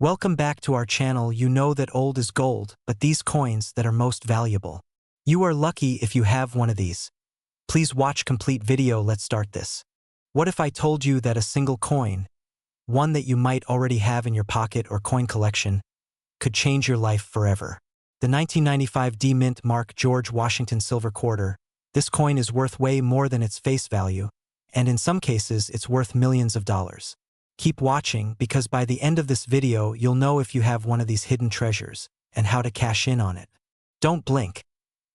Welcome back to our channel. You know that old is gold, but these coins that are most valuable. You are lucky if you have one of these. Please watch complete video. Let's start this. What if I told you that a single coin, one that you might already have in your pocket or coin collection, could change your life forever? The 1995 No Mintmark George Washington Silver Quarter. This coin is worth way more than its face value, and in some cases it's worth millions of dollars. Keep watching because by the end of this video you'll know if you have one of these hidden treasures and how to cash in on it. Don't blink,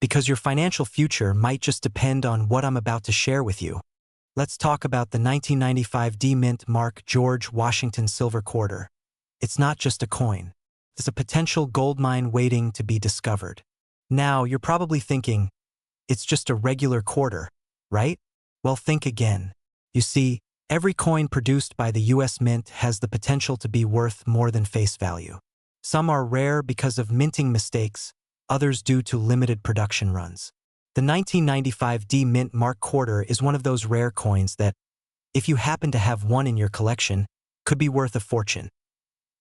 because your financial future might just depend on what I'm about to share with you. Let's talk about the 1995 No Mintmark George Washington Silver Quarter. It's not just a coin. It's a potential goldmine waiting to be discovered. Now, you're probably thinking, it's just a regular quarter, right? Well, think again. You see, every coin produced by the US Mint has the potential to be worth more than face value. Some are rare because of minting mistakes, others due to limited production runs. The 1995 No Mintmark Quarter is one of those rare coins that, if you happen to have one in your collection, could be worth a fortune.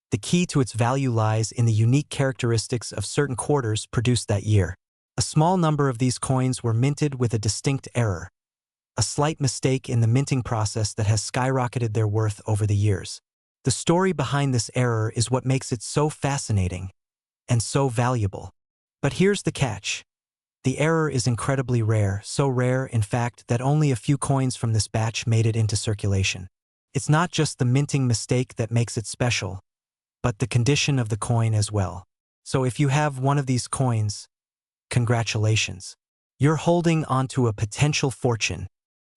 The key to its value lies in the unique characteristics of certain quarters produced that year. A small number of these coins were minted with a distinct error, a slight mistake in the minting process that has skyrocketed their worth over the years. The story behind this error is what makes it so fascinating and so valuable. But here's the catch. The error is incredibly rare, so rare, in fact, that only a few coins from this batch made it into circulation. It's not just the minting mistake that makes it special, but the condition of the coin as well. So if you have one of these coins, congratulations. You're holding onto a potential fortune.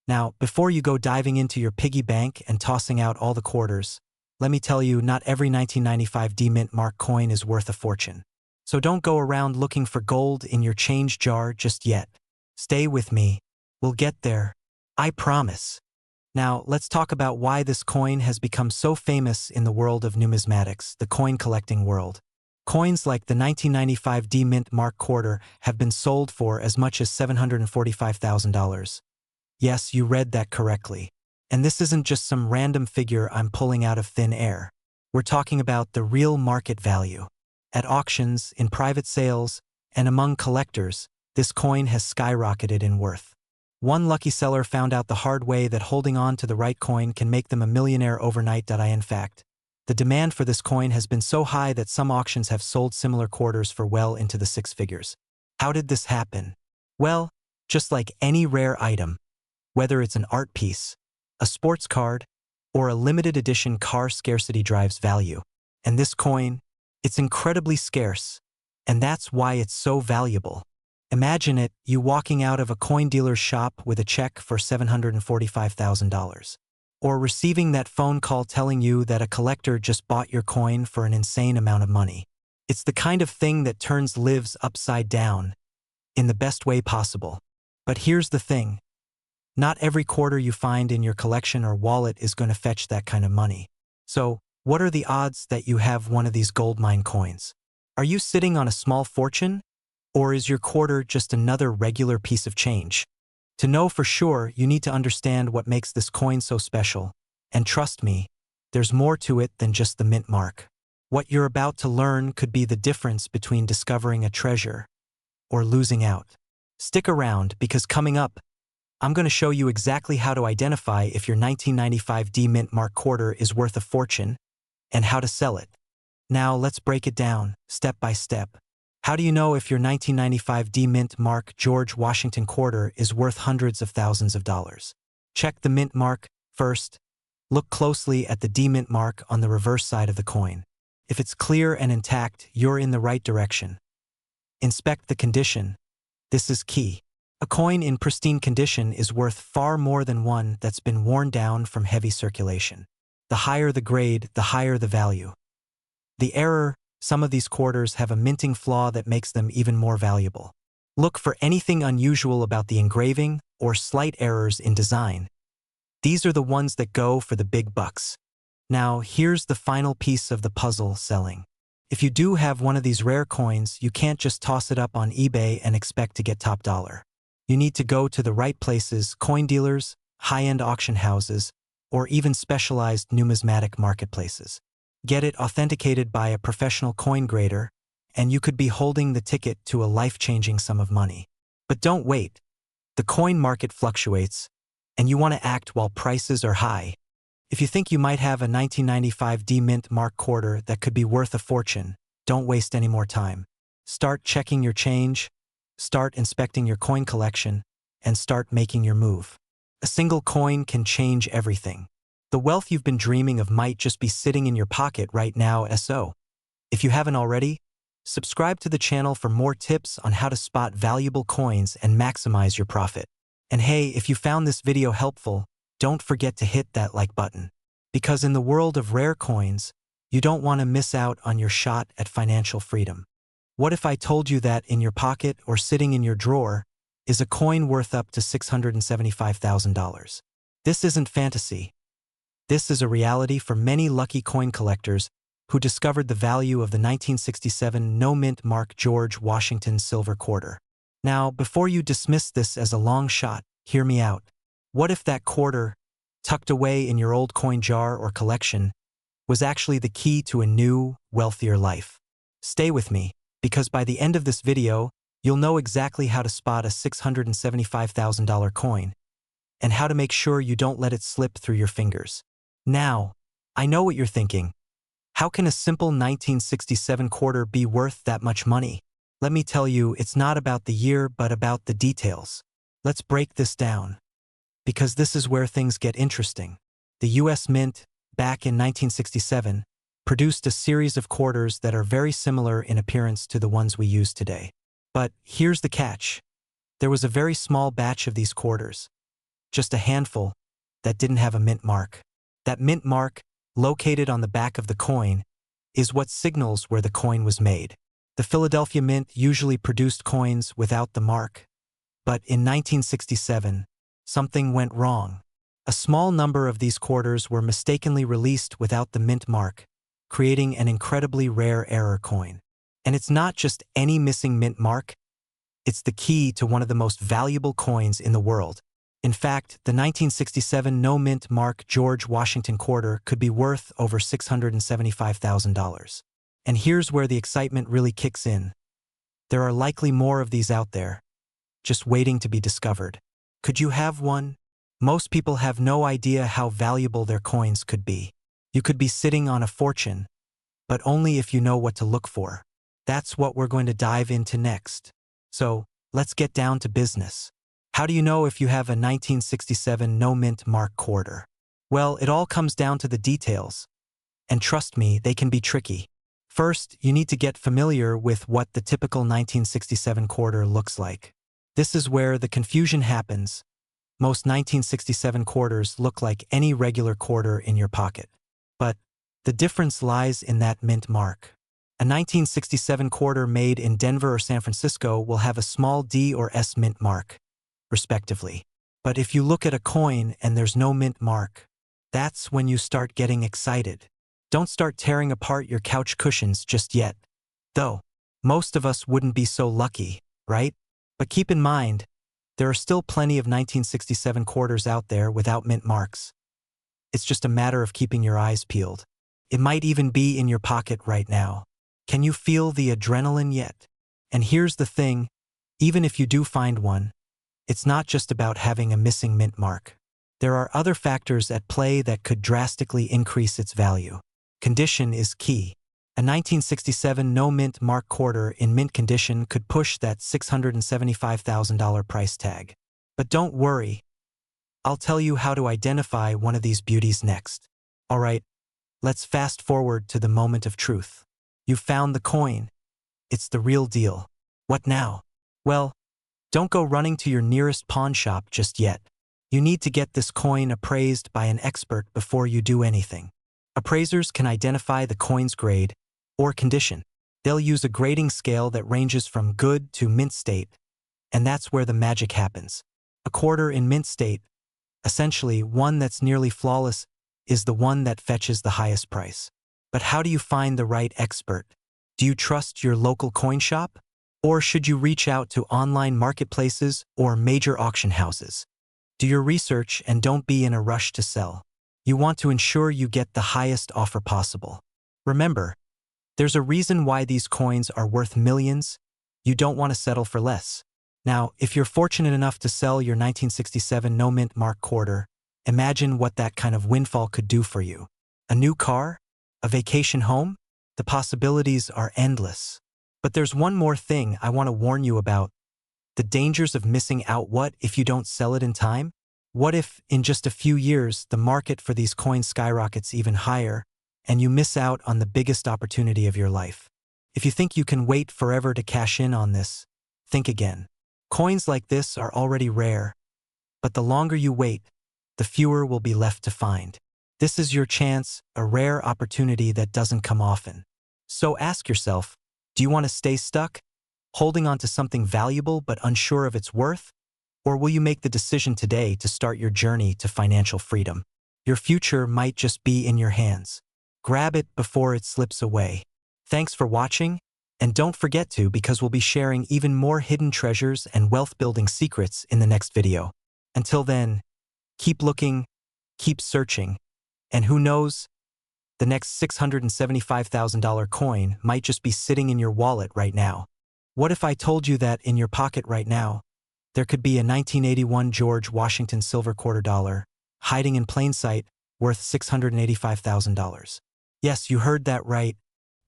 Now, before you go diving into your piggy bank and tossing out all the quarters, let me tell you, not every 1995 No Mintmark coin is worth a fortune. So don't go around looking for gold in your change jar just yet. Stay with me. We'll get there. I promise. Now, let's talk about why this coin has become so famous in the world of numismatics, the coin collecting world. Coins like the 1995 No Mintmark Quarter have been sold for as much as $745,000. Yes, you read that correctly. And this isn't just some random figure I'm pulling out of thin air. We're talking about the real market value. At auctions, in private sales, and among collectors, this coin has skyrocketed in worth. One lucky seller found out the hard way that holding on to the right coin can make them a millionaire overnight. In fact, the demand for this coin has been so high that some auctions have sold similar quarters for well into the six figures. How did this happen? Well, just like any rare item, whether it's an art piece, a sports card, or a limited edition car, scarcity drives value. And this coin, it's incredibly scarce, and that's why it's so valuable. Imagine it, you walking out of a coin dealer's shop with a check for $745,000. Or receiving that phone call telling you that a collector just bought your coin for an insane amount of money. It's the kind of thing that turns lives upside down, in the best way possible. But here's the thing. Not every quarter you find in your collection or wallet is going to fetch that kind of money. So, what are the odds that you have one of these goldmine coins? Are you sitting on a small fortune? Or is your quarter just another regular piece of change? To know for sure, you need to understand what makes this coin so special. And trust me, there's more to it than just the mint mark. What you're about to learn could be the difference between discovering a treasure or losing out. Stick around, because coming up, I'm going to show you exactly how to identify if your 1995 No Mintmark Quarter is worth a fortune and how to sell it. Now, let's break it down, step by step. How do you know if your 1995 No Mintmark George Washington Quarter is worth hundreds of thousands of dollars? Check the mint mark first. Look closely at the No Mintmark on the reverse side of the coin. If it's clear and intact, you're in the right direction. Inspect the condition. This is key. A coin in pristine condition is worth far more than one that's been worn down from heavy circulation. The higher the grade, the higher the value. The error, some of these quarters have a minting flaw that makes them even more valuable. Look for anything unusual about the engraving or slight errors in design. These are the ones that go for the big bucks. Now, here's the final piece of the puzzle: selling. If you do have one of these rare coins, you can't just toss it up on eBay and expect to get top dollar. You need to go to the right places: coin dealers, high-end auction houses, or even specialized numismatic marketplaces. Get it authenticated by a professional coin grader, and you could be holding the ticket to a life-changing sum of money. But don't wait. The coin market fluctuates, and you want to act while prices are high. If you think you might have a 1995 No Mintmark Quarter that could be worth a fortune, don't waste any more time. Start checking your change, start inspecting your coin collection, and start making your move. A single coin can change everything. The wealth you've been dreaming of might just be sitting in your pocket right now. So, if you haven't already, subscribe to the channel for more tips on how to spot valuable coins and maximize your profit. And hey, if you found this video helpful, don't forget to hit that like button. Because in the world of rare coins, you don't want to miss out on your shot at financial freedom. What if I told you that in your pocket or sitting in your drawer is a coin worth up to $675,000? This isn't fantasy. This is a reality for many lucky coin collectors who discovered the value of the 1967 No Mintmark George Washington silver quarter. Now, before you dismiss this as a long shot, hear me out. What if that quarter, tucked away in your old coin jar or collection, was actually the key to a new, wealthier life? Stay with me, because by the end of this video, you'll know exactly how to spot a $675,000 coin and how to make sure you don't let it slip through your fingers. Now, I know what you're thinking. How can a simple 1967 quarter be worth that much money? Let me tell you, it's not about the year but about the details. Let's break this down, because this is where things get interesting. The US Mint, back in 1967, produced a series of quarters that are very similar in appearance to the ones we use today. But here's the catch. There was a very small batch of these quarters, just a handful, that didn't have a mint mark. That mint mark, located on the back of the coin, is what signals where the coin was made. The Philadelphia Mint usually produced coins without the mark, but in 1967, something went wrong. A small number of these quarters were mistakenly released without the mint mark, creating an incredibly rare error coin. And it's not just any missing mint mark, it's the key to one of the most valuable coins in the world. In fact, the 1967 No Mintmark George Washington quarter could be worth over $675,000. And here's where the excitement really kicks in. There are likely more of these out there, just waiting to be discovered. Could you have one? Most people have no idea how valuable their coins could be. You could be sitting on a fortune, but only if you know what to look for. That's what we're going to dive into next. So, let's get down to business. How do you know if you have a 1967 No Mintmark quarter? Well, it all comes down to the details. And trust me, they can be tricky. First, you need to get familiar with what the typical 1967 quarter looks like. This is where the confusion happens. Most 1967 quarters look like any regular quarter in your pocket. But the difference lies in that mint mark. A 1967 quarter made in Denver or San Francisco will have a small D or S mint mark, respectively. But if you look at a coin and there's no mint mark, that's when you start getting excited. Don't start tearing apart your couch cushions just yet. Though, most of us wouldn't be so lucky, right? But keep in mind, there are still plenty of 1967 quarters out there without mint marks. It's just a matter of keeping your eyes peeled. It might even be in your pocket right now. Can you feel the adrenaline yet? And here's the thing, even if you do find one, it's not just about having a missing mint mark. There are other factors at play that could drastically increase its value. Condition is key. A 1967 No Mintmark quarter in mint condition could push that $675,000 price tag. But don't worry, I'll tell you how to identify one of these beauties next. Alright, let's fast forward to the moment of truth. You found the coin. It's the real deal. What now? Well, don't go running to your nearest pawn shop just yet. You need to get this coin appraised by an expert before you do anything. Appraisers can identify the coin's grade or condition. They'll use a grading scale that ranges from good to mint state, and that's where the magic happens. A quarter in mint state, essentially one that's nearly flawless, is the one that fetches the highest price. But how do you find the right expert? Do you trust your local coin shop? Or should you reach out to online marketplaces or major auction houses? Do your research and don't be in a rush to sell. You want to ensure you get the highest offer possible. Remember, there's a reason why these coins are worth millions. You don't want to settle for less. Now, if you're fortunate enough to sell your 1967 No Mintmark Quarter, imagine what that kind of windfall could do for you. A new car? A vacation home? The possibilities are endless. But there's one more thing I want to warn you about. The dangers of missing out. What if you don't sell it in time? What if, in just a few years, the market for these coins skyrockets even higher, and you miss out on the biggest opportunity of your life? If you think you can wait forever to cash in on this, think again. Coins like this are already rare, but the longer you wait, the fewer will be left to find. This is your chance, a rare opportunity that doesn't come often. So ask yourself, do you want to stay stuck, holding on to something valuable but unsure of its worth? Or will you make the decision today to start your journey to financial freedom? Your future might just be in your hands. Grab it before it slips away. Thanks for watching, and don't forget to, because we'll be sharing even more hidden treasures and wealth-building secrets in the next video. Until then, keep looking, keep searching, and who knows, the next $675,000 coin might just be sitting in your wallet right now. What if I told you that in your pocket right now, there could be a 1981 George Washington silver quarter dollar, hiding in plain sight, worth $685,000. Yes, you heard that right.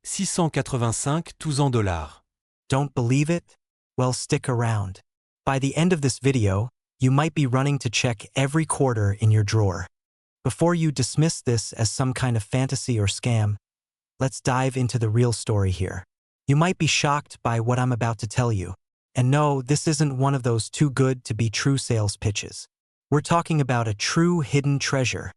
685 tous en dollars. Don't believe it? Well, stick around. By the end of this video, you might be running to check every quarter in your drawer. Before you dismiss this as some kind of fantasy or scam, let's dive into the real story here. You might be shocked by what I'm about to tell you. And no, this isn't one of those too good to be true sales pitches. We're talking about a true hidden treasure.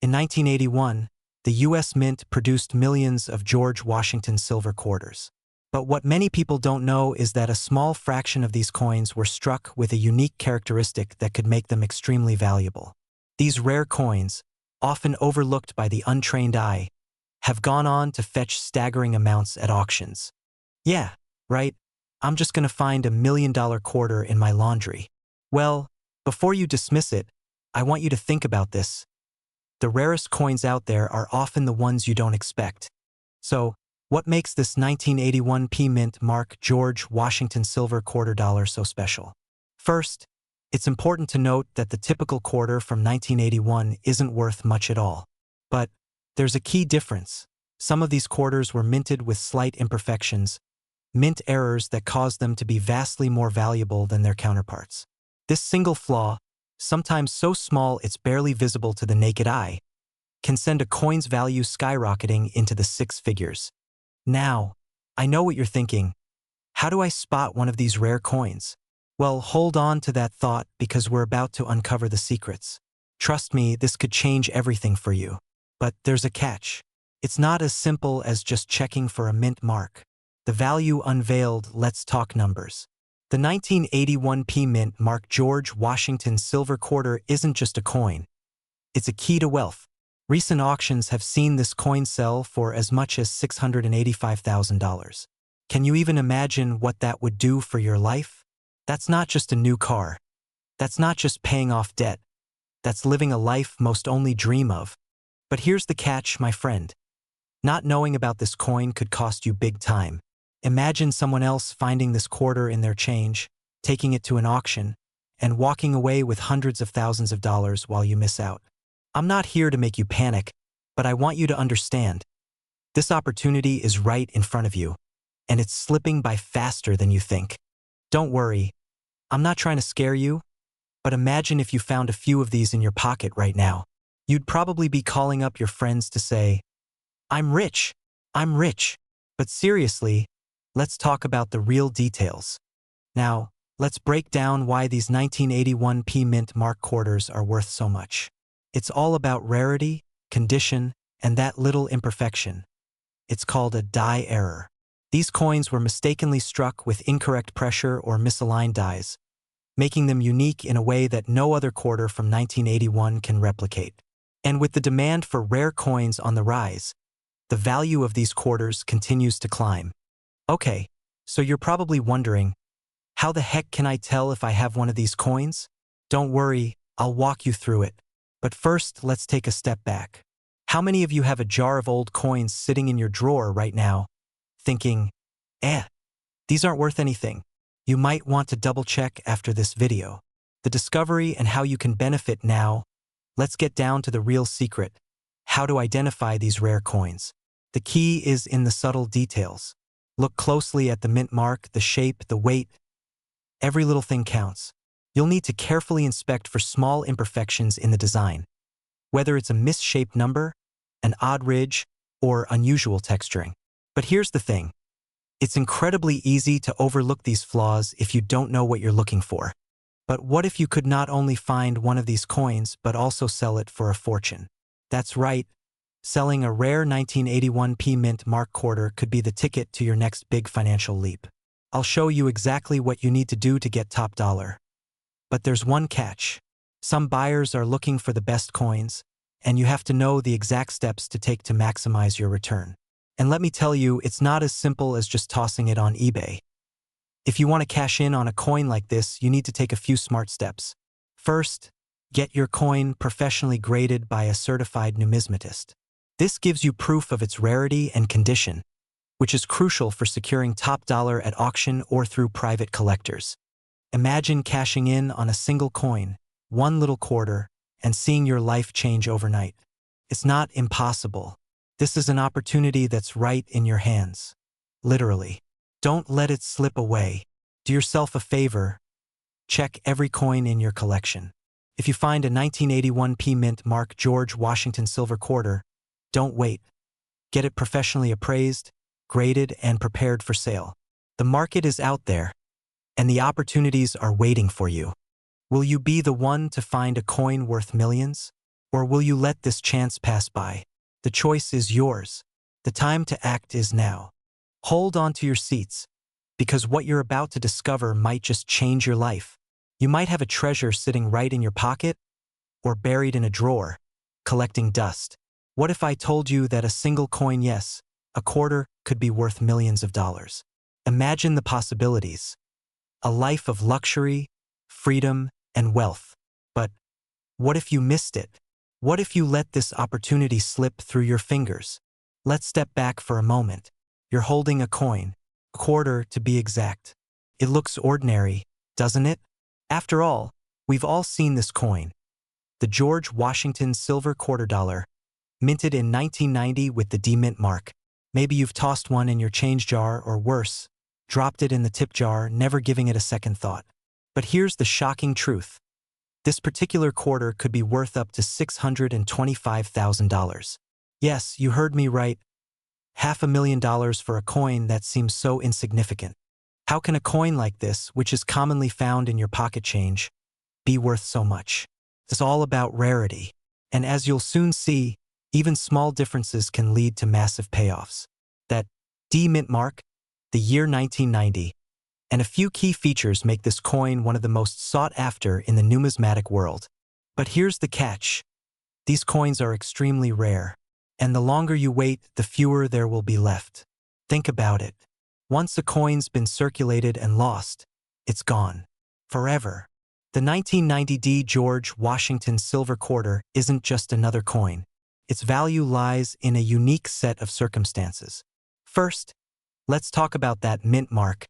In 1981, the U.S. Mint produced millions of George Washington silver quarters. But what many people don't know is that a small fraction of these coins were struck with a unique characteristic that could make them extremely valuable. These rare coins, often overlooked by the untrained eye, have gone on to fetch staggering amounts at auctions. Yeah, right. I'm just going to find $1 million quarter in my laundry. Well, before you dismiss it, I want you to think about this. The rarest coins out there are often the ones you don't expect. So, what makes this 1981 Mintmark George Washington silver quarter dollar so special? First, it's important to note that the typical quarter from 1981 isn't worth much at all. But there's a key difference. Some of these quarters were minted with slight imperfections, mint errors that caused them to be vastly more valuable than their counterparts. This single flaw, sometimes so small it's barely visible to the naked eye, can send a coin's value skyrocketing into the six figures. Now, I know what you're thinking. How do I spot one of these rare coins? Well, hold on to that thought, because we're about to uncover the secrets. Trust me, this could change everything for you. But there's a catch. It's not as simple as just checking for a mint mark. The value unveiled. Let's talk numbers. The 1981 Mintmark George Washington silver quarter isn't just a coin. It's a key to wealth. Recent auctions have seen this coin sell for as much as $685,000. Can you even imagine what that would do for your life? That's not just a new car. That's not just paying off debt. That's living a life most only dream of. But here's the catch, my friend. Not knowing about this coin could cost you big time. Imagine someone else finding this quarter in their change, taking it to an auction, and walking away with hundreds of thousands of dollars while you miss out. I'm not here to make you panic, but I want you to understand. This opportunity is right in front of you, and it's slipping by faster than you think. Don't worry, I'm not trying to scare you, but imagine if you found a few of these in your pocket right now. You'd probably be calling up your friends to say, I'm rich. But seriously, let's talk about the real details. Now, let's break down why these 1981 Mintmark quarters are worth so much. It's all about rarity, condition, and that little imperfection. It's called a die error. These coins were mistakenly struck with incorrect pressure or misaligned dies, making them unique in a way that no other quarter from 1981 can replicate. And with the demand for rare coins on the rise, the value of these quarters continues to climb. Okay, so you're probably wondering, how the heck can I tell if I have one of these coins? Don't worry, I'll walk you through it. But first, let's take a step back. How many of you have a jar of old coins sitting in your drawer right now, thinking, these aren't worth anything? You might want to double-check after this video. The discovery and how you can benefit now. Let's get down to the real secret, how to identify these rare coins. The key is in the subtle details. Look closely at the mint mark, the shape, the weight. Every little thing counts. You'll need to carefully inspect for small imperfections in the design, whether it's a misshaped number, an odd ridge, or unusual texturing. But here's the thing. It's incredibly easy to overlook these flaws if you don't know what you're looking for. But what if you could not only find one of these coins but also sell it for a fortune? That's right. Selling a rare 1981 Mintmark Quarter could be the ticket to your next big financial leap. I'll show you exactly what you need to do to get top dollar. But there's one catch. Some buyers are looking for the best coins, and you have to know the exact steps to take to maximize your return. And let me tell you, it's not as simple as just tossing it on eBay. If you want to cash in on a coin like this, you need to take a few smart steps. First, get your coin professionally graded by a certified numismatist. This gives you proof of its rarity and condition, which is crucial for securing top dollar at auction or through private collectors. Imagine cashing in on a single coin, one little quarter, and seeing your life change overnight. It's not impossible. This is an opportunity that's right in your hands. Literally. Don't let it slip away. Do yourself a favor. Check every coin in your collection. If you find a 1981 Mintmark George Washington silver quarter, don't wait. Get it professionally appraised, graded, and prepared for sale. The market is out there, and the opportunities are waiting for you. Will you be the one to find a coin worth millions? Or will you let this chance pass by? The choice is yours. The time to act is now. Hold on to your seats, because what you're about to discover might just change your life. You might have a treasure sitting right in your pocket, or buried in a drawer, collecting dust. What if I told you that a single coin, yes, a quarter, could be worth millions of dollars? Imagine the possibilities. A life of luxury, freedom, and wealth. But what if you missed it? What if you let this opportunity slip through your fingers? Let's step back for a moment. You're holding a coin, a quarter to be exact. It looks ordinary, doesn't it? After all, we've all seen this coin. The George Washington silver quarter dollar, minted in 1990 with the D mint mark. Maybe you've tossed one in your change jar, or worse, dropped it in the tip jar, never giving it a second thought. But here's the shocking truth. This particular quarter could be worth up to $625,000. Yes, you heard me right. $500,000 for a coin that seems so insignificant. How can a coin like this, which is commonly found in your pocket change, be worth so much? It's all about rarity. And as you'll soon see, even small differences can lead to massive payoffs. That D mint mark, the year 1990, and a few key features make this coin one of the most sought after in the numismatic world. But here's the catch. These coins are extremely rare, and the longer you wait, the fewer there will be left. Think about it. Once a coin's been circulated and lost, it's gone. Forever. The 1990 D George Washington silver quarter isn't just another coin. Its value lies in a unique set of circumstances. First, let's talk about that mint mark,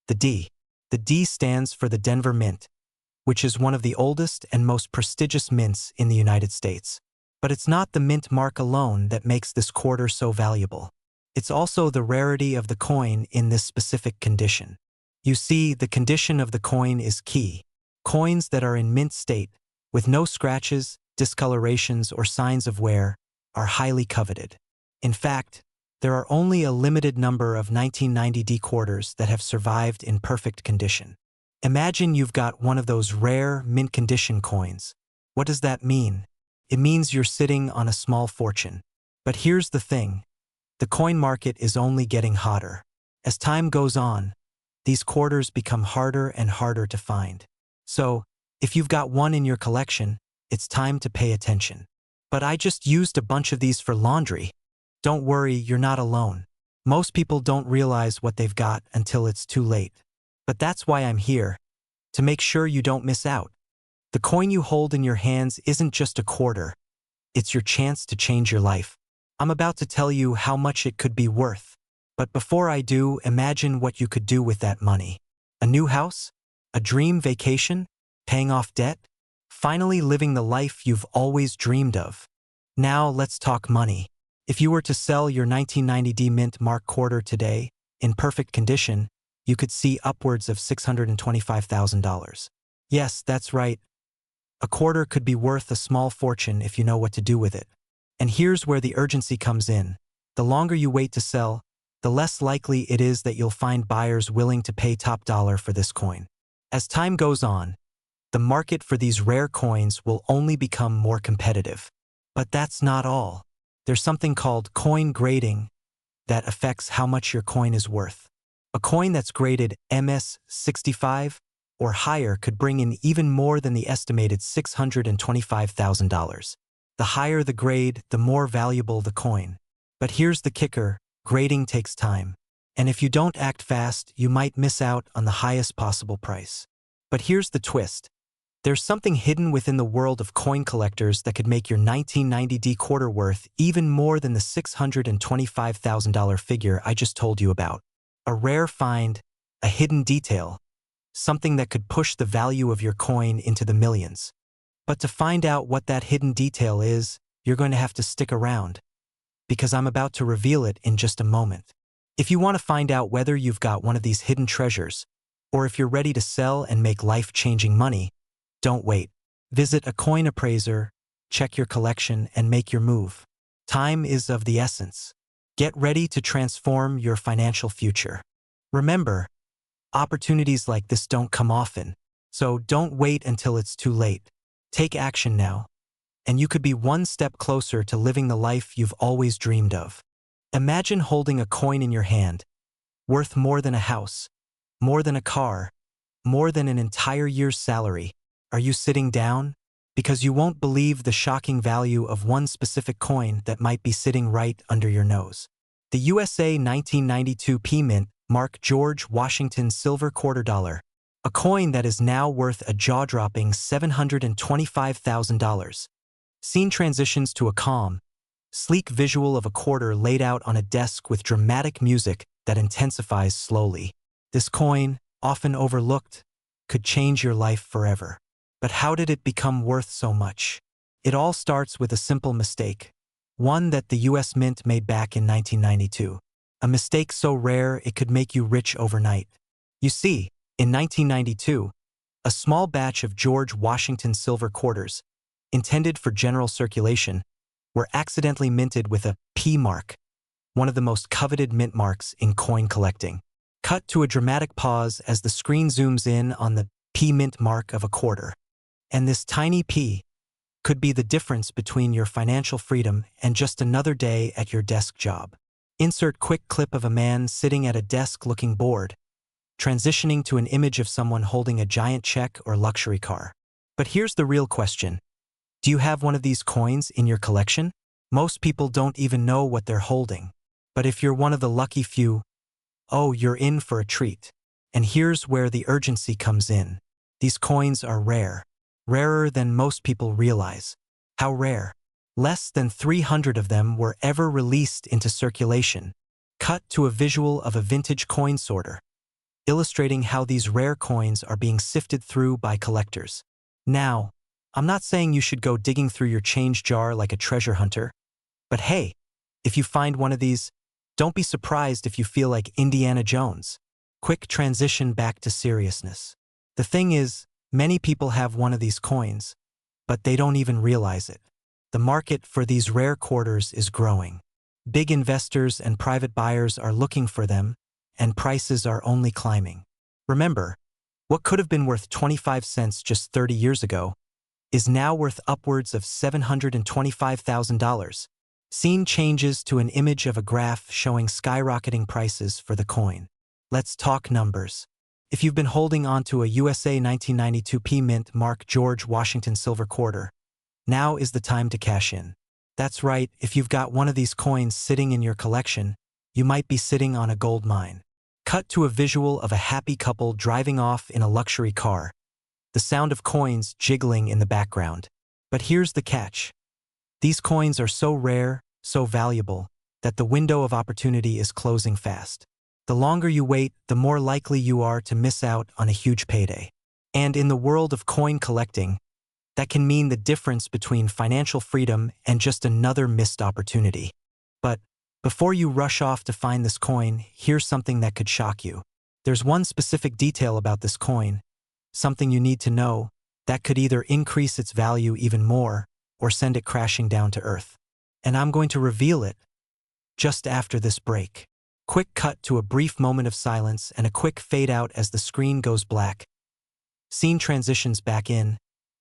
the D. The D stands for the Denver Mint, which is one of the oldest and most prestigious mints in the United States. But it's not the mint mark alone that makes this quarter so valuable. It's also the rarity of the coin in this specific condition. You see, the condition of the coin is key. Coins that are in mint state, with no scratches, discolorations, or signs of wear, are highly coveted. In fact, there are only a limited number of 1990 D quarters that have survived in perfect condition. Imagine you've got one of those rare, mint condition coins. What does that mean? It means you're sitting on a small fortune. But here's the thing. The coin market is only getting hotter. As time goes on, these quarters become harder and harder to find. So, if you've got one in your collection, it's time to pay attention. But I just used a bunch of these for laundry. Don't worry, you're not alone. Most people don't realize what they've got until it's too late. But that's why I'm here, to make sure you don't miss out. The coin you hold in your hands isn't just a quarter. It's your chance to change your life. I'm about to tell you how much it could be worth. But before I do, imagine what you could do with that money. A new house? A dream vacation? Paying off debt? Finally living the life you've always dreamed of. Now let's talk money. If you were to sell your 1990 Mintmark Quarter today, in perfect condition, you could see upwards of $625,000. Yes, that's right. A quarter could be worth a small fortune if you know what to do with it. And here's where the urgency comes in. The longer you wait to sell, the less likely it is that you'll find buyers willing to pay top dollar for this coin. As time goes on, the market for these rare coins will only become more competitive. But that's not all. There's something called coin grading that affects how much your coin is worth. A coin that's graded MS65 or higher could bring in even more than the estimated $625,000. The higher the grade, the more valuable the coin. But here's the kicker, grading takes time. And if you don't act fast, you might miss out on the highest possible price. But here's the twist. There's something hidden within the world of coin collectors that could make your 1990 quarter worth even more than the $625,000 figure I just told you about. A rare find, a hidden detail, something that could push the value of your coin into the millions. But to find out what that hidden detail is, you're going to have to stick around, because I'm about to reveal it in just a moment. If you want to find out whether you've got one of these hidden treasures, or if you're ready to sell and make life-changing money, don't wait. Visit a coin appraiser, check your collection, and make your move. Time is of the essence. Get ready to transform your financial future. Remember, opportunities like this don't come often, so don't wait until it's too late. Take action now, and you could be one step closer to living the life you've always dreamed of. Imagine holding a coin in your hand, worth more than a house, more than a car, more than an entire year's salary. Are you sitting down? Because you won't believe the shocking value of one specific coin that might be sitting right under your nose. The USA 1992 Mintmark George Washington Silver Quarter Dollar, a coin that is now worth a jaw-dropping $725,000. Scene transitions to a calm, sleek visual of a quarter laid out on a desk with dramatic music that intensifies slowly. This coin, often overlooked, could change your life forever. But how did it become worth so much? It all starts with a simple mistake, one that the US Mint made back in 1992. A mistake so rare it could make you rich overnight. You see, in 1992, a small batch of George Washington silver quarters, intended for general circulation, were accidentally minted with a P mark, one of the most coveted mint marks in coin collecting. Cut to a dramatic pause as the screen zooms in on the P mint mark of a quarter. And this tiny P could be the difference between your financial freedom and just another day at your desk job. Insert quick clip of a man sitting at a desk looking bored, transitioning to an image of someone holding a giant check or luxury car. But here's the real question. Do you have one of these coins in your collection? Most people don't even know what they're holding. But if you're one of the lucky few, oh, you're in for a treat. And here's where the urgency comes in. These coins are rare. Rarer than most people realize. How rare? Less than 300 of them were ever released into circulation. Cut to a visual of a vintage coin sorter, illustrating how these rare coins are being sifted through by collectors. Now, I'm not saying you should go digging through your change jar like a treasure hunter, but hey, if you find one of these, don't be surprised if you feel like Indiana Jones. Quick transition back to seriousness. The thing is, many people have one of these coins, but they don't even realize it. The market for these rare quarters is growing. Big investors and private buyers are looking for them, and prices are only climbing. Remember, what could have been worth 25 cents just 30 years ago is now worth upwards of $725,000. Scene changes to an image of a graph showing skyrocketing prices for the coin. Let's talk numbers. If you've been holding onto a USA 1992 Mintmark George Washington silver quarter, now is the time to cash in. That's right, if you've got one of these coins sitting in your collection, you might be sitting on a gold mine. Cut to a visual of a happy couple driving off in a luxury car, the sound of coins jiggling in the background. But here's the catch. These coins are so rare, so valuable, that the window of opportunity is closing fast. The longer you wait, the more likely you are to miss out on a huge payday. And in the world of coin collecting, that can mean the difference between financial freedom and just another missed opportunity. But before you rush off to find this coin, here's something that could shock you. There's one specific detail about this coin, something you need to know, that could either increase its value even more or send it crashing down to earth. And I'm going to reveal it just after this break. Quick cut to a brief moment of silence and a quick fade out as the screen goes black. Scene transitions back in,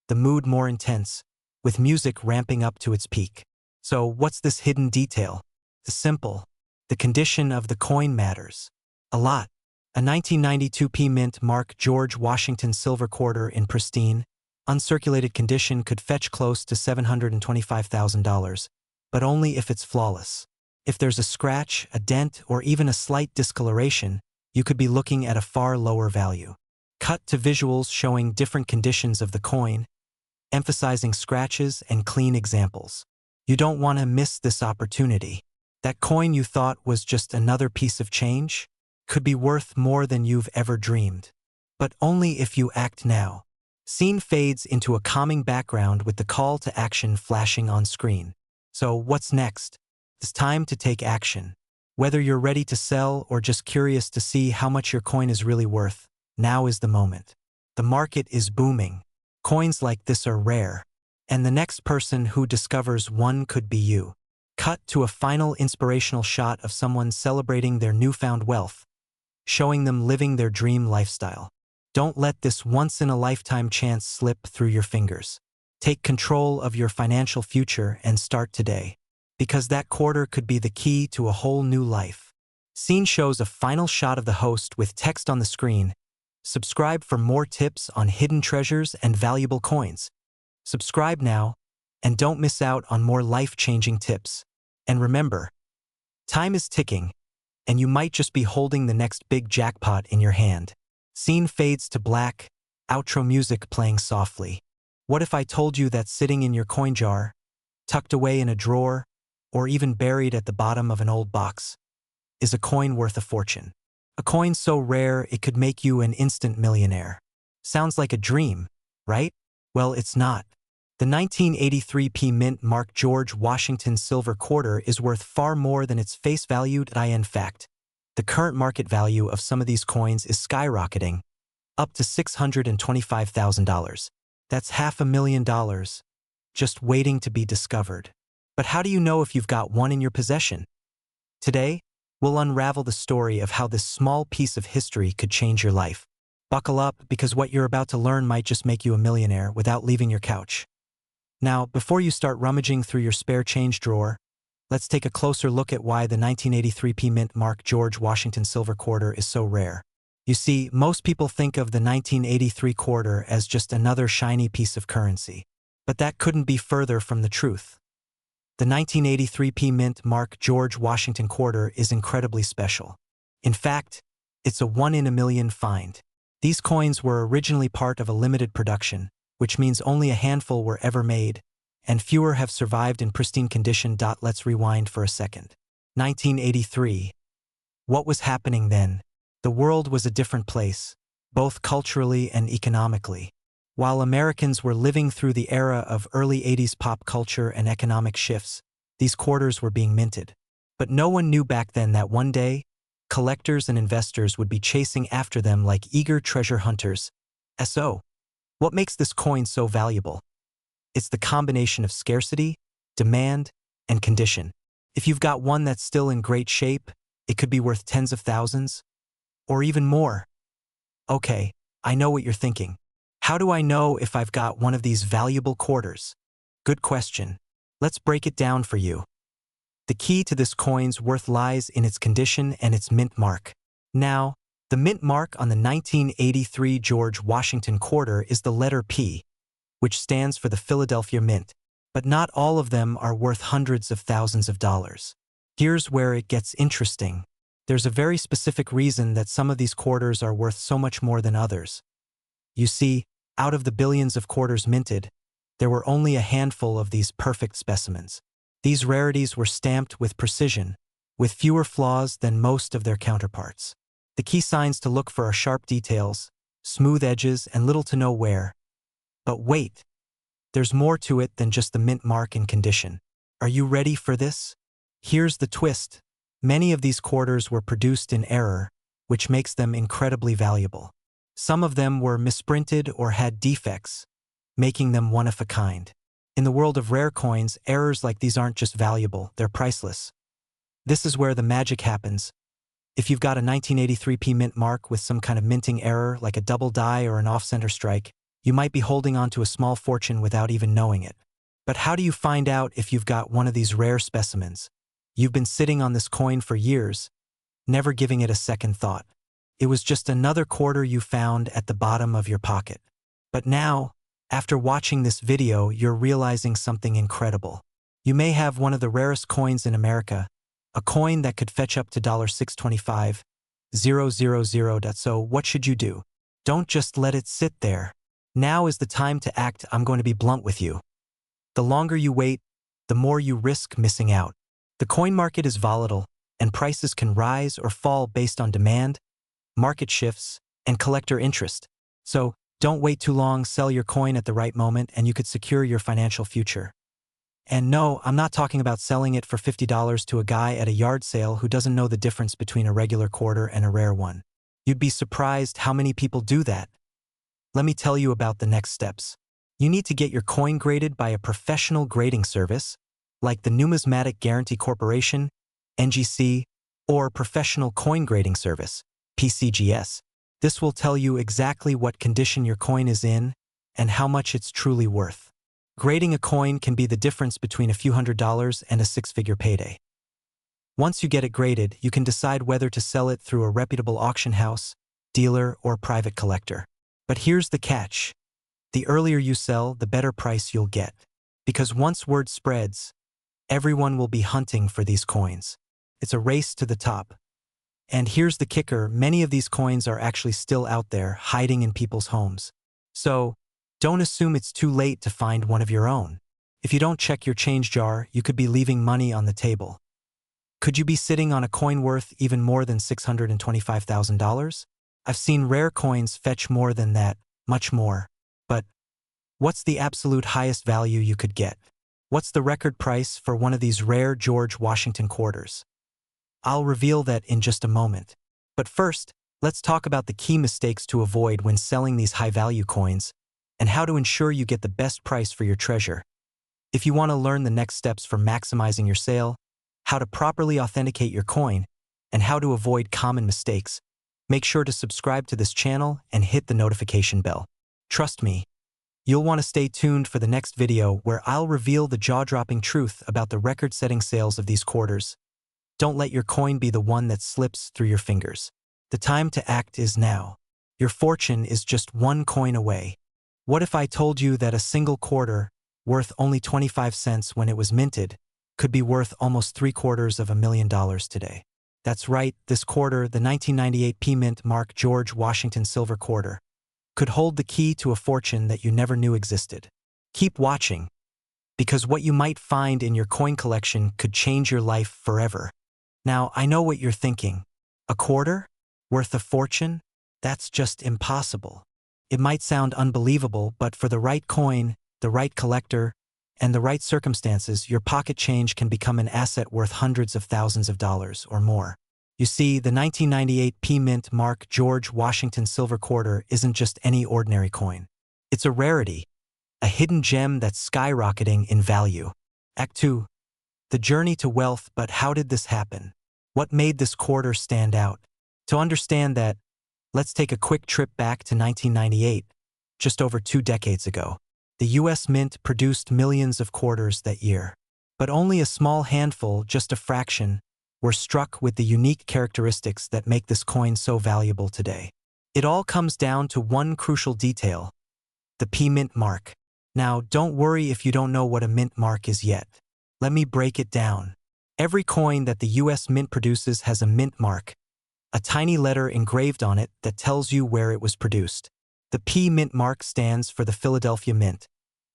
the mood more intense, with music ramping up to its peak. So what's this hidden detail? The simple. The condition of the coin matters. A lot. A 1992 Mint Mark George Washington silver quarter in pristine, uncirculated condition could fetch close to $725,000, but only if it's flawless. If there's a scratch, a dent, or even a slight discoloration, you could be looking at a far lower value. Cut to visuals showing different conditions of the coin, emphasizing scratches and clean examples. You don't want to miss this opportunity. That coin you thought was just another piece of change could be worth more than you've ever dreamed. But only if you act now. Scene fades into a calming background with the call to action flashing on screen. So what's next? It's time to take action. Whether you're ready to sell or just curious to see how much your coin is really worth, now is the moment. The market is booming. Coins like this are rare. And the next person who discovers one could be you. Cut to a final inspirational shot of someone celebrating their newfound wealth, showing them living their dream lifestyle. Don't let this once-in-a-lifetime chance slip through your fingers. Take control of your financial future and start today, because that quarter could be the key to a whole new life. Scene shows a final shot of the host with text on the screen. Subscribe for more tips on hidden treasures and valuable coins. Subscribe now, and don't miss out on more life-changing tips. And remember, time is ticking, and you might just be holding the next big jackpot in your hand. Scene fades to black, outro music playing softly. What if I told you that sitting in your coin jar, tucked away in a drawer, or even buried at the bottom of an old box, is a coin worth a fortune? A coin so rare it could make you an instant millionaire. Sounds like a dream, right? Well, it's not. The 1983 Mint Mark George Washington silver quarter is worth far more than its face value. In fact, the current market value of some of these coins is skyrocketing, up to $625,000. That's $500,000, just waiting to be discovered. But how do you know if you've got one in your possession? Today, we'll unravel the story of how this small piece of history could change your life. Buckle up, because what you're about to learn might just make you a millionaire without leaving your couch. Now, before you start rummaging through your spare change drawer, let's take a closer look at why the 1983 Mint Mark George Washington silver quarter is so rare. You see, most people think of the 1983 quarter as just another shiny piece of currency. But that couldn't be further from the truth. The 1983 Mint Mark George Washington quarter is incredibly special. In fact, it's a one-in-a-million find. These coins were originally part of a limited production, which means only a handful were ever made, and fewer have survived in pristine condition. Let's rewind for a second. 1983. What was happening then? The world was a different place, both culturally and economically. While Americans were living through the era of early 80s pop culture and economic shifts, these quarters were being minted. But no one knew back then that one day, collectors and investors would be chasing after them like eager treasure hunters. So, what makes this coin so valuable? It's the combination of scarcity, demand, and condition. If you've got one that's still in great shape, it could be worth tens of thousands, or even more. Okay, I know what you're thinking. How do I know if I've got one of these valuable quarters? Good question. Let's break it down for you. The key to this coin's worth lies in its condition and its mint mark. Now, the mint mark on the 1983 George Washington quarter is the letter P, which stands for the Philadelphia Mint. But not all of them are worth hundreds of thousands of dollars. Here's where it gets interesting. There's a very specific reason that some of these quarters are worth so much more than others. You see, out of the billions of quarters minted, There were only a handful of these perfect specimens. These rarities were stamped with precision, with fewer flaws than most of their counterparts. The key signs to look for are sharp details, smooth edges, and little to no wear. But wait, there's more to it than just the mint mark and condition. Are you ready for this? Here's the twist. Many of these quarters were produced in error, which makes them incredibly valuable. Some of them were misprinted or had defects, making them one of a kind. In the world of rare coins, errors like these aren't just valuable, they're priceless. This is where the magic happens. If you've got a 1983p mint mark with some kind of minting error, like a double die or an off-center strike, you might be holding on to a small fortune without even knowing it. But how do you find out if you've got one of these rare specimens? You've been sitting on this coin for years, never giving it a second thought. It was just another quarter you found at the bottom of your pocket. But now, after watching this video, you're realizing something incredible. You may have one of the rarest coins in America, a coin that could fetch up to $625,000. So what should you do? Don't just let it sit there. Now is the time to act. I'm going to be blunt with you. The longer you wait, the more you risk missing out. The coin market is volatile, and prices can rise or fall based on demand, market shifts, and collector interest. So don't wait too long, sell your coin at the right moment, and you could secure your financial future. And no, I'm not talking about selling it for $50 to a guy at a yard sale who doesn't know the difference between a regular quarter and a rare one. You'd be surprised how many people do that. Let me tell you about the next steps. You need to get your coin graded by a professional grading service, like the Numismatic Guarantee Corporation, NGC, or Professional Coin Grading Service, PCGS. This will tell you exactly what condition your coin is in and how much it's truly worth. Grading a coin can be the difference between a few $100s and a six-figure payday. Once you get it graded, you can decide whether to sell it through a reputable auction house, dealer, or private collector. But here's the catch. The earlier you sell, the better price you'll get. Because once word spreads, everyone will be hunting for these coins. It's a race to the top. And here's the kicker, many of these coins are actually still out there, hiding in people's homes. So, don't assume it's too late to find one of your own. If you don't check your change jar, you could be leaving money on the table. Could you be sitting on a coin worth even more than $625,000? I've seen rare coins fetch more than that, much more. But what's the absolute highest value you could get? What's the record price for one of these rare George Washington quarters? I'll reveal that in just a moment. But first, let's talk about the key mistakes to avoid when selling these high-value coins, and how to ensure you get the best price for your treasure. If you want to learn the next steps for maximizing your sale, how to properly authenticate your coin, and how to avoid common mistakes, make sure to subscribe to this channel and hit the notification bell. Trust me, you'll want to stay tuned for the next video where I'll reveal the jaw-dropping truth about the record-setting sales of these quarters. Don't let your coin be the one that slips through your fingers. The time to act is now. Your fortune is just one coin away. What if I told you that a single quarter, worth only 25 cents when it was minted, could be worth almost $750,000 today? That's right, this quarter, the 1998 Mint Mark George Washington Silver Quarter, could hold the key to a fortune that you never knew existed. Keep watching, because what you might find in your coin collection could change your life forever. Now, I know what you're thinking. A quarter? Worth a fortune? That's just impossible. It might sound unbelievable, but for the right coin, the right collector, and the right circumstances, your pocket change can become an asset worth hundreds of thousands of dollars or more. You see, the 1998 Mint Mark George Washington Silver Quarter isn't just any ordinary coin. It's a rarity, a hidden gem that's skyrocketing in value. Act 2. The journey to wealth. But how did this happen? What made this quarter stand out? To understand that, let's take a quick trip back to 1998, just over 2 decades ago. The U.S. Mint produced millions of quarters that year. But only a small handful, just a fraction, were struck with the unique characteristics that make this coin so valuable today. It all comes down to one crucial detail: the Mint mark. Now, don't worry if you don't know what a mint mark is yet. Let me break it down. Every coin that the U.S. Mint produces has a mint mark, a tiny letter engraved on it that tells you where it was produced. The Mint mark stands for the Philadelphia Mint,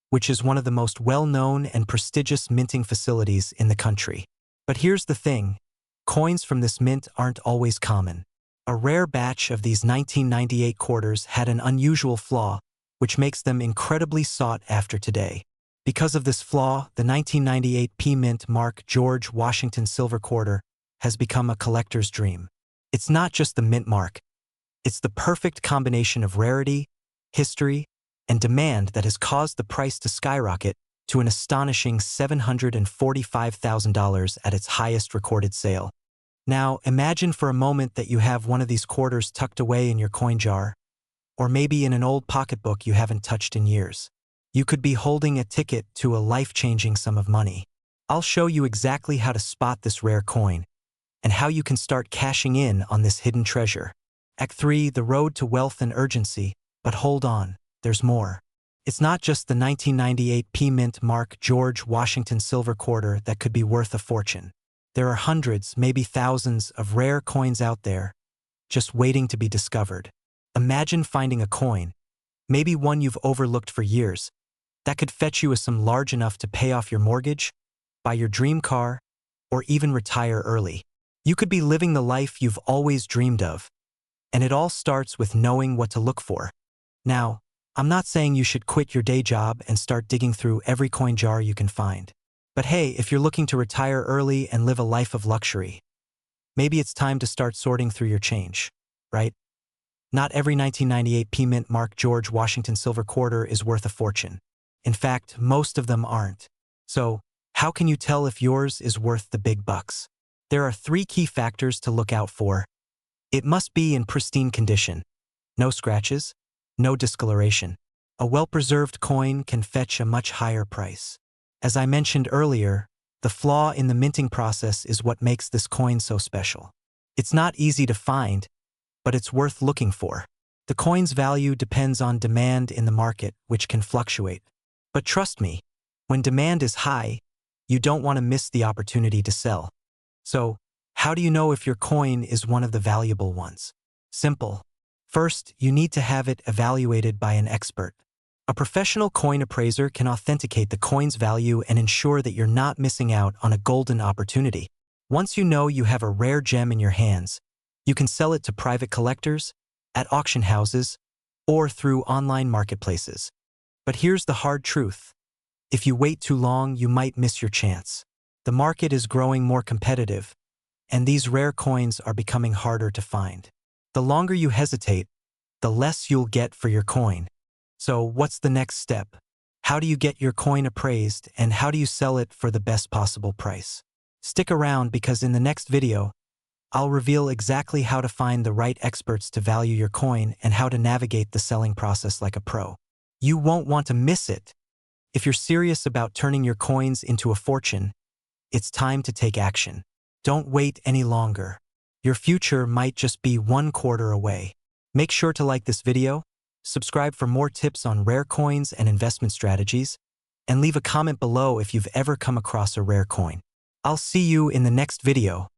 which is one of the most well-known and prestigious minting facilities in the country. But here's the thing, coins from this mint aren't always common. A rare batch of these 1998 quarters had an unusual flaw, which makes them incredibly sought after today. Because of this flaw, the 1998 P Mint Mark George Washington Silver Quarter has become a collector's dream. It's not just the mint mark. It's the perfect combination of rarity, history, and demand that has caused the price to skyrocket to an astonishing $745,000 at its highest recorded sale. Now, imagine for a moment that you have one of these quarters tucked away in your coin jar, or maybe in an old pocketbook you haven't touched in years. You could be holding a ticket to a life-changing sum of money. I'll show you exactly how to spot this rare coin, and how you can start cashing in on this hidden treasure. Act 3, the road to wealth and urgency. But hold on, there's more. It's not just the 1998 P Mint Mark George Washington Silver Quarter that could be worth a fortune. There are hundreds, maybe thousands, of rare coins out there, just waiting to be discovered. Imagine finding a coin, maybe one you've overlooked for years, that could fetch you a sum large enough to pay off your mortgage, buy your dream car, or even retire early. You could be living the life you've always dreamed of. And it all starts with knowing what to look for. Now, I'm not saying you should quit your day job and start digging through every coin jar you can find. But hey, if you're looking to retire early and live a life of luxury, maybe it's time to start sorting through your change, right? Not every 1998 P Mint Mark George Washington Silver Quarter is worth a fortune. In fact, most of them aren't. So, how can you tell if yours is worth the big bucks? There are 3 key factors to look out for. It must be in pristine condition. No scratches, no discoloration. A well-preserved coin can fetch a much higher price. As I mentioned earlier, the flaw in the minting process is what makes this coin so special. It's not easy to find, but it's worth looking for. The coin's value depends on demand in the market, which can fluctuate. But trust me, when demand is high, you don't want to miss the opportunity to sell. So, how do you know if your coin is one of the valuable ones? Simple. First, you need to have it evaluated by an expert. A professional coin appraiser can authenticate the coin's value and ensure that you're not missing out on a golden opportunity. Once you know you have a rare gem in your hands, you can sell it to private collectors, at auction houses, or through online marketplaces. But here's the hard truth. If you wait too long, you might miss your chance. The market is growing more competitive, and these rare coins are becoming harder to find. The longer you hesitate, the less you'll get for your coin. So what's the next step? How do you get your coin appraised, and how do you sell it for the best possible price? Stick around, because in the next video, I'll reveal exactly how to find the right experts to value your coin and how to navigate the selling process like a pro. You won't want to miss it. If you're serious about turning your coins into a fortune, it's time to take action. Don't wait any longer. Your future might just be 1 quarter away. Make sure to like this video, subscribe for more tips on rare coins and investment strategies, and leave a comment below if you've ever come across a rare coin. I'll see you in the next video.